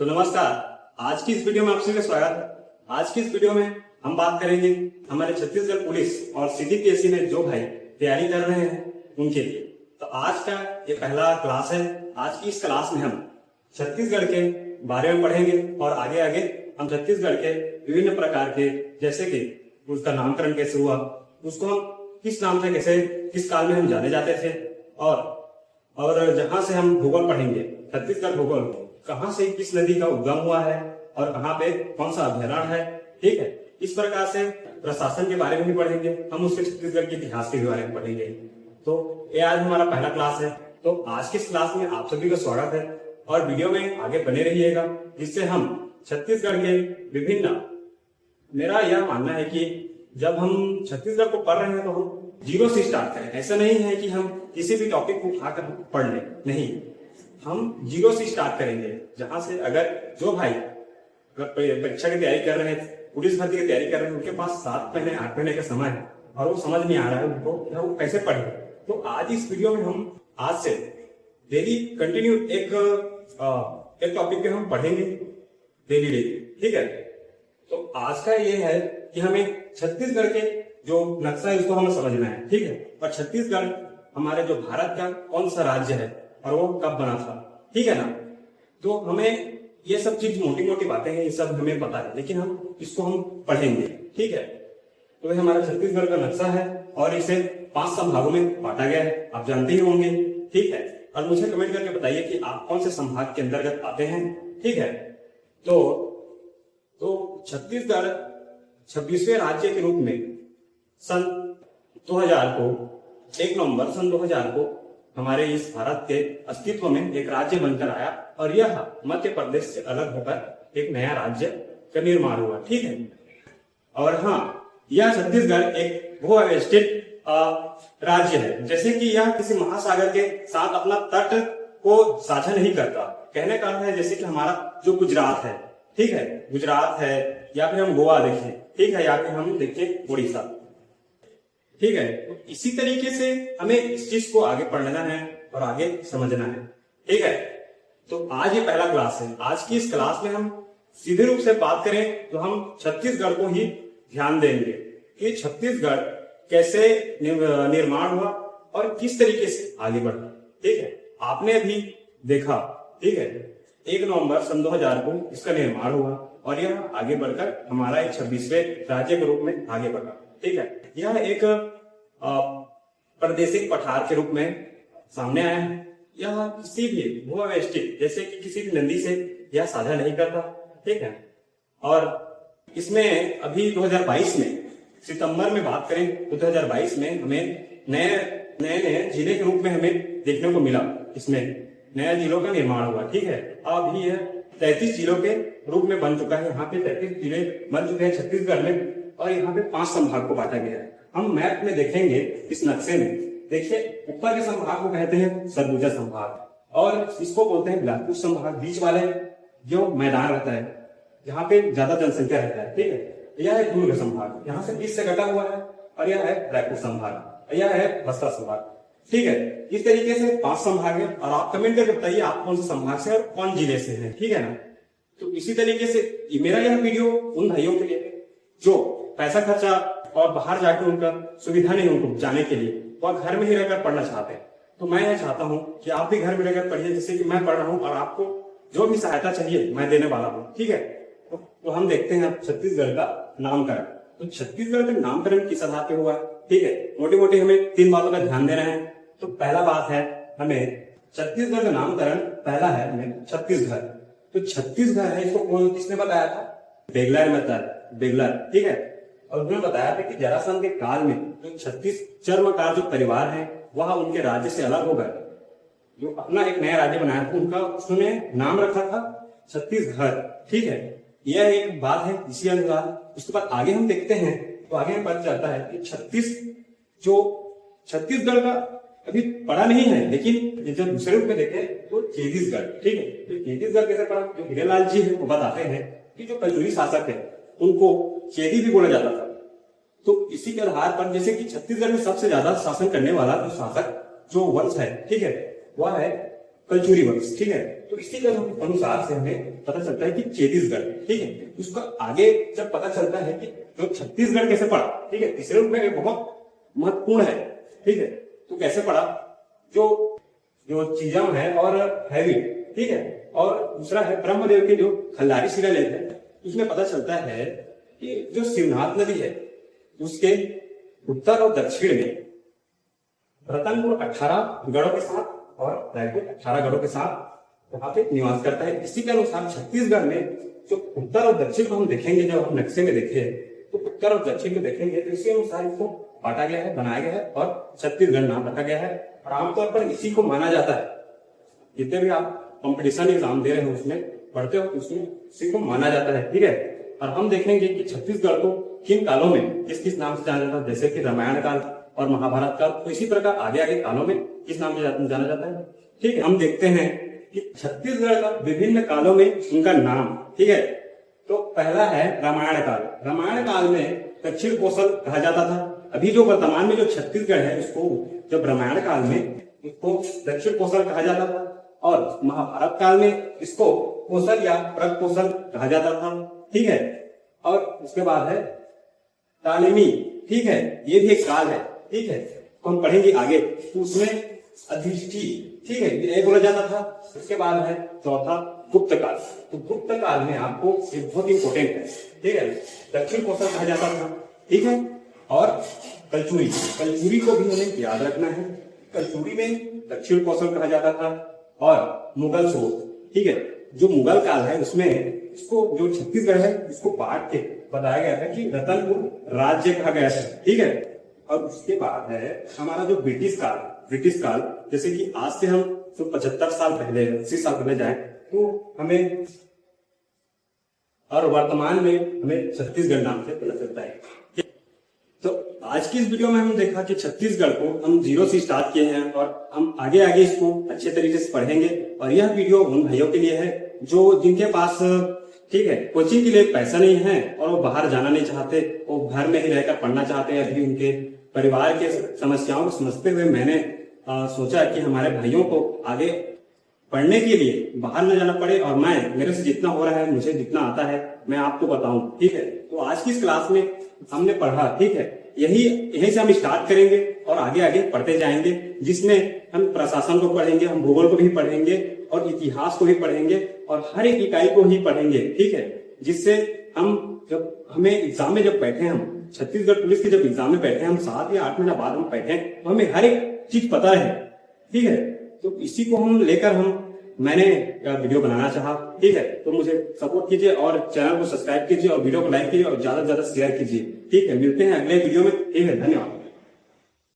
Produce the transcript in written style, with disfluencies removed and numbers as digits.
तो नमस्कार। आज की इस वीडियो में आप सभी का स्वागत है। आज की इस वीडियो में हम बात करेंगे हमारे छत्तीसगढ़ पुलिस और सीडीपीएससी में जो भाई तैयारी कर रहे हैं उनके लिए। तो आज का ये पहला क्लास है। आज की इस क्लास में हम छत्तीसगढ़ के बारे में पढ़ेंगे और आगे आगे हम छत्तीसगढ़ के विभिन्न प्रकार के, जैसे कि उसका नामकरण कैसे हुआ, उसको हम किस नाम से कैसे किस काल में हम जाने जाते थे, और जहां से हम भूगोल पढ़ेंगे, छत्तीसगढ़ भूगोल, कहां से किस नदी का उद्गम हुआ है और कहां पे कौन सा अभ्यारण्य है। ठीक है, इस प्रकार से प्रशासन के बारे में भी पढ़ेंगे हम, उसके छत्तीसगढ़ के इतिहास के बारे में पढ़ेंगे। तो ये आज हमारा पहला क्लास है। तो आज की इस क्लास में आप सभी का स्वागत है और वीडियो में आगे बने रहिएगा, जिससे हम छत्तीसगढ़ के विभिन्न, मेरा यह मानना है कि जब हम छत्तीसगढ़ को पढ़ रहे हैं तो हम जीरो से स्टार्ट करें। ऐसा नहीं है कि हम किसी भी टॉपिक को उठाकर पढ़ लें, नहीं, हम जीरो से स्टार्ट करेंगे। जहां से अगर जो भाई परीक्षा की तैयारी कर रहे हैं, पुलिस भर्ती की तैयारी कर रहे हैं, उनके पास 7 महीने 8 महीने का समय है और वो समझ नहीं आ रहा है उनको वो कैसे पढ़े, तो आज इस वीडियो में हम आज से डेली कंटिन्यू एक टॉपिक पे हम पढ़ेंगे डेली। ठीक है, तो आज का ये है कि हमें छत्तीसगढ़ के जो नक्शा है उसको हमें समझना है। ठीक है, और छत्तीसगढ़ हमारे जो भारत का कौन सा राज्य है और वो कब बना था, ठीक है ना। तो हमें ये सब चीज मोटी मोटी बातें हैं, ये सब हमें पता है, लेकिन हम इसको हम पढ़ेंगे। ठीक है, तो ये हमारा छत्तीसगढ़ का नक्शा है और इसे 5 संभागों में बांटा गया है, आप जानते ही होंगे। ठीक है, और मुझे कमेंट करके बताइए कि आप कौन से संभाग के अंतर्गत आते हैं। ठीक है, तो छत्तीसगढ़ 26वें राज्य के रूप में सन 2000 को 1 नवंबर सन 2000 को हमारे इस भारत के अस्तित्व में एक राज्य बनकर आया और यह मध्य प्रदेश से अलग होकर एक नया राज्य का निर्माण हुआ। ठीक है, और हाँ, यह छत्तीसगढ़ एक भू अवस्थित राज्य है, जैसे कि यह किसी महासागर के साथ अपना तट को साझा नहीं करता। कहने का अर्थ है जैसे कि हमारा जो गुजरात है, ठीक है, गुजरात है, या फिर हम गोवा देखें, ठीक है, या फिर हम देखें उड़ीसा। ठीक है, तो इसी तरीके से हमें इस चीज को आगे पढ़ना है और आगे समझना है। ठीक है, तो आज ये पहला क्लास है। आज की इस क्लास में हम सीधे रूप से बात करें तो हम छत्तीसगढ़ को ही ध्यान देंगे कि छत्तीसगढ़ कैसे निर्माण हुआ और किस तरीके से आगे बढ़ा। ठीक है, आपने अभी देखा, ठीक है, 1 नवंबर सन 2000 को इसका निर्माण हुआ और यह आगे बढ़कर हमारा एक 26वें राज्य के रूप में आगे बढ़ा। ठीक है, यह एक प्रादेशिक पठार के रूप में सामने आया है। यह किसी भी भू अवस्थित, जैसे कि किसी भी नदी से यह साझा नहीं करता। ठीक है, और इसमें अभी 2022 में सितंबर में बात करें तो 2022 में हमें नए जिले के रूप में हमें देखने को मिला। इसमें नया जिलों का निर्माण हुआ। ठीक है, अभी यह 33 जिलों के रूप में बन चुका है। यहाँ पे 33 जिले बन चुके हैं छत्तीसगढ़ में और यहाँ पे 5 संभाग को बांटा गया है। हम मैप में देखेंगे, इस नक्शे में देखिए, ऊपर के संभाग को कहते हैं सरगुजा संभाग और इसको बोलते हैं बिलासपुर संभाग। बीच वाले जो मैदान रहता है जहाँ पे ज्यादा जनसंख्या रहता है, ठीक है, यह है दुर्ग संभाग, यहाँ से बीच से कटा हुआ है, और यह है रायपुर संभाग, यह है बस्तर संभाग। ठीक है, इस तरीके से 5 संभाग है और आप कमेंट करके बताइए आप कौन से संभाग से और कौन जिले से हैं। ठीक है ना, तो इसी तरीके से मेरा यह वीडियो उन भाइयों के लिए जो पैसा खर्चा और बाहर जाकर उनका सुविधा नहीं उनको जाने के लिए, वह घर में ही रहकर पढ़ना चाहते हैं। तो मैं यह चाहता हूं कि आप भी घर में रहकर पढ़िए, जैसे कि मैं पढ़ रहा हूं, और आपको जो भी सहायता चाहिए मैं देने वाला हूं। ठीक है, तो हम देखते हैं अब छत्तीसगढ़ का नामकरण। तो छत्तीसगढ़ का नामकरण किस आधार पे हुआ है। ठीक है, मोटी मोटी हमें 3 बातों पर ध्यान देना है। तो पहला बात है, हमें छत्तीसगढ़ का नामकरण पहला है हमें छत्तीसगढ़। तो छत्तीसगढ़ है, इसको किसने बताया था? बेगलर ने बताया, बेगलर। ठीक है, और उन्होंने बताया था कि जरासंध के काल में जो 36 चर्मकार जो परिवार है वह उनके राज्य से अलग हो गए, जो अपना एक नया राज्य बनाया था, उनका उन्होंने नाम रखा था छत्तीसगढ़। ठीक है, यह एक बात है इसी अनुसार। उसके बाद आगे हम देखते हैं तो आगे हमें पता चलता है कि छत्तीसगढ़ का अभी पढ़ा नहीं है, लेकिन जब दूसरे रूप में देखें तो छत्तीसगढ़। ठीक है, तो छत्तीसगढ़ कैसे पढ़ा? जो हीरेलाल जी है वो बताते हैं कि जो कलचुरी शासक है उनको चेदी भी बोला जाता था। तो इसी के आधार पर, जैसे कि छत्तीसगढ़ में सबसे ज्यादा शासन करने वाला जो शासक जो वंश है, ठीक है, वह है कलचुरी वंश। ठीक है, तो इसी के अनुसार से हमें पता चलता है कि छत्तीसगढ़, ठीक है। उसका आगे जब पता चलता है कि तो छत्तीसगढ़ कैसे पड़ा, ठीक है, तीसरे रूप में ये बहुत महत्वपूर्ण है, ठीक है। तो कैसे पड़ा, जो जो चीजम है और हैवी, ठीक है, और दूसरा है ब्रह्मदेव के जो खल्लारी शिलालेख है, उसमें पता चलता है कि जो शिवनाथ नदी है उसके उत्तर और दक्षिण में रतनपुर 18 गढ़ों के साथ और रायपुर 18 गढ़ों के साथ वहां पे निवास करता है। इसी के अनुसार छत्तीसगढ़ में जो उत्तर और दक्षिण को हम देखेंगे, जब हम नक्शे में देखे तो उत्तर और दक्षिण को देखेंगे तो इसी अनुसार इसको बांटा गया है, बनाया गया है और छत्तीसगढ़ नाम रखा गया है। और आमतौर पर इसी को माना जाता है, जितने भी आप कंपटीशन एग्जाम दे रहे हो उसमें पढ़ते हो उसमें इसी को माना जाता है, ठीक है। और हम देखेंगे कि छत्तीसगढ़ को किन कालों में किस किस नाम से जाना जाता है, जैसे कि रामायण काल और महाभारत काल। तो इसी प्रकार आगे आगे कालों में किस नाम से जाना जाता है, ठीक है। हम देखते हैं कि छत्तीसगढ़ का विभिन्न कालों में उनका नाम, ठीक है। तो पहला है रामायण काल। रामायण काल में दक्षिण कोसल कहा जाता था। अभी जो वर्तमान में जो छत्तीसगढ़ है उसको जब रामायण काल में इसको दक्षिण कोसल कहा जाता था और महाभारत काल में इसको कोसल या प्रग कोसल कहा जाता था, ठीक है। और उसके बाद है टालेमी, ठीक है, ये भी एक काल है, ठीक है। तो हम पढ़ेंगे आगे, तो उसमें अधिष्ठी, ठीक है, ये बोला जाता था। उसके बाद है चौथा गुप्त काल। तो गुप्त काल में आपको ये बहुत इंपोर्टेंट है, ठीक है, दक्षिण कोसल कहा जाता था, ठीक है। और कलचुरी, कलचुरी को भी हमें याद रखना है। कलचुरी में दक्षिण कोसल कहा जाता था। और मुगल स्रोत, ठीक है, जो मुगल काल है उसमें इसको जो छत्तीसगढ़ है इसको बांट के बताया गया था कि रतनपुर राज्य कहा गया है, ठीक है। और उसके बाद है हमारा जो ब्रिटिश काल, ब्रिटिश काल, जैसे कि आज से हम 75 साल पहले 80 साल पहले जाए तो हमें और वर्तमान में हमें छत्तीसगढ़ नाम से पता चलता है। तो आज की इस वीडियो में हम देखा कि छत्तीसगढ़ को हम जीरो से स्टार्ट किए हैं और हम आगे आगे इसको अच्छे तरीके से पढ़ेंगे। और यह वीडियो उन भाइयों के लिए है जो जिनके पास, ठीक है, कोचिंग के लिए पैसा नहीं है और वो बाहर जाना नहीं चाहते, वो घर में ही रहकर पढ़ना चाहते हैं। अभी उनके परिवार के समस्याओं को समझते हुए मैंने सोचा कि हमारे भाइयों को आगे पढ़ने के लिए बाहर न जाना पड़े और मैं मेरे से जितना हो रहा है, मुझे जितना आता है मैं आपको बताऊं, ठीक है। तो आज की इस क्लास में हमने पढ़ा, ठीक है, यही से हम स्टार्ट करेंगे और आगे आगे पढ़ते जाएंगे, जिसमें हम प्रशासन को पढ़ेंगे, हम भूगोल को भी पढ़ेंगे और इतिहास को भी पढ़ेंगे और हर एक इकाई को ही पढ़ेंगे, ठीक है। जिससे हम जब हमें एग्जाम में जब बैठे, हम छत्तीसगढ़ पुलिस के जब एग्जाम में बैठे, हम 7 या 8 महीना बाद हम बैठे तो हमें हर एक चीज पता है, ठीक है। तो इसी को हम लेकर मैंने वीडियो बनाना चाहा, ठीक है। तो मुझे सपोर्ट कीजिए और चैनल को सब्सक्राइब कीजिए और वीडियो को लाइक कीजिए और ज्यादा से ज्यादा शेयर कीजिए, ठीक है। मिलते हैं अगले वीडियो में, ठीक है, धन्यवाद।